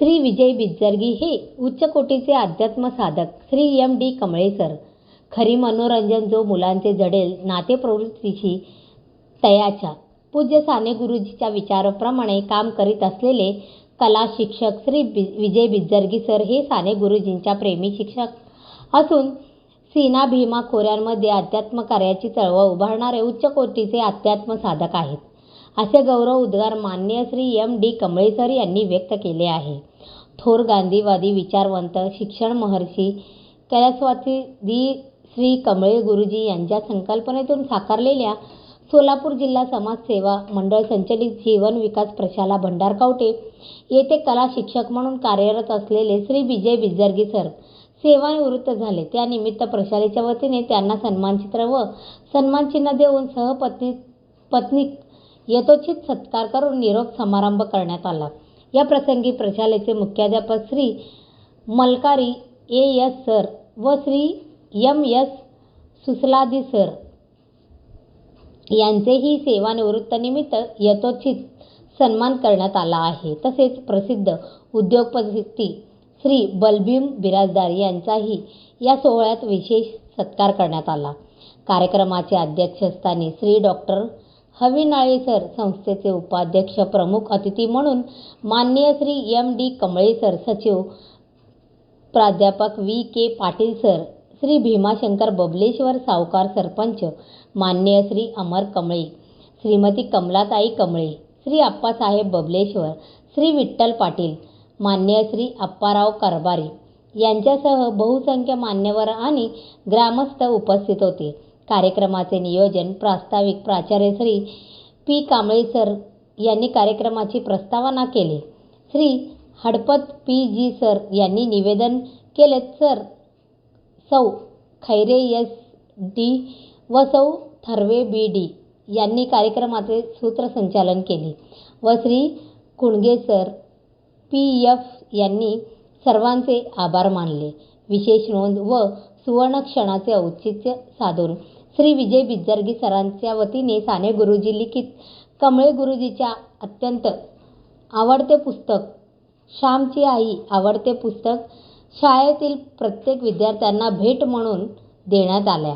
श्री विजय बिज्जरगी हे उच्च कोटीचे अध्यात्म साधक श्री M.D. कमळे सर. खरी मनोरंजन जो मुलांचे जडेल नातेप्रवृत्तीशी तयाच्या पूज्य साने गुरुजीच्या विचाराप्रमाणे काम करीत असलेले कला शिक्षक श्री विजय बिज्जरगी सर हे साने गुरुजींच्या प्रेमी शिक्षक असून सीना भीमा खोऱ्यांमध्ये अध्यात्म कार्याची चळवळ उभारणारे उच्च कोटीचे अध्यात्म साधक आहेत. असे गौरव उद्गार माननीय श्री M.D. कमळे सर यांनी व्यक्त केले आहे. थोर गांधीवादी विचारवंत शिक्षण महर्षी कैलासवासी श्री कमळे गुरुजी यांच्या संकल्पनेतून साकारलेल्या सोलापूर जिल्हा समाज सेवा मंडळ संचलित जीवन विकास प्रशाला भंडारकावटे येथे कला शिक्षक म्हणून कार्यरत असलेले श्री विजय बिज्जरगी सर सेवानिवृत्त झाले. त्यानिमित्त प्रशालेच्या वतीने त्यांना सन्मानचित्र व सन्मानचिन्ह देऊन पत्नीक यथोचित सत्कार करून निरोप समारंभ करण्यात आला. या प्रसंगी प्रशालेचे मुख्याध्यापक श्री मलकारी A.S. सर व श्री M.S. सुसलादी सर यांचेही सेवानिवृत्तीनिमित्त यथोचित सन्मान करण्यात आला आहे. तसेच प्रसिद्ध उद्योगपती श्री बलभीम बिराजदार यांचाही या सोहळ्यात विशेष सत्कार करण्यात आला. कार्यक्रमाचे अध्यक्षस्थानी श्री डॉ. हविनाळे सर, संस्थेचे उपाध्यक्ष प्रमुख अतिथी म्हणून माननीय श्री M.D. कमळे सर, सचिव प्राध्यापक V.K. पाटील सर, श्री भीमाशंकर बबलेश्वर सावकार सरपंच माननीय श्री अमर कमळे, श्रीमती कमलाताई कमळे, श्री आप्पासाहेब बबलेश्वर, श्री विठ्ठल पाटील, माननीय श्री अप्पाराव कारभारी यांच्यासह बहुसंख्य मान्यवर आणि ग्रामस्थ उपस्थित होते. कार्यक्रमाचे नियोजन प्रास्ताविक प्राचार्य श्री P. कांबळे सर यांनी कार्यक्रमाची प्रस्तावना केली. श्री हडपत P.G. सर यांनी निवेदन केले तर सौ खैरे S.D. व सौ थर्वे B.D. यांनी कार्यक्रमाचे सूत्रसंचालन केले व श्री कुणगे सर P.F. यांनी सर्वांचे आभार मानले. विशेष नोंद व सुवर्ण क्षणाचे औचित्य साधून श्री विजय बिज्जरगी सरांच्या वतीने साने गुरुजी लिखित कमळे गुरुजीच्या अत्यंत आवडते पुस्तक श्यामची आई आवडते पुस्तक शाळेतील प्रत्येक विद्यार्थ्यांना भेट म्हणून देण्यात आल्या.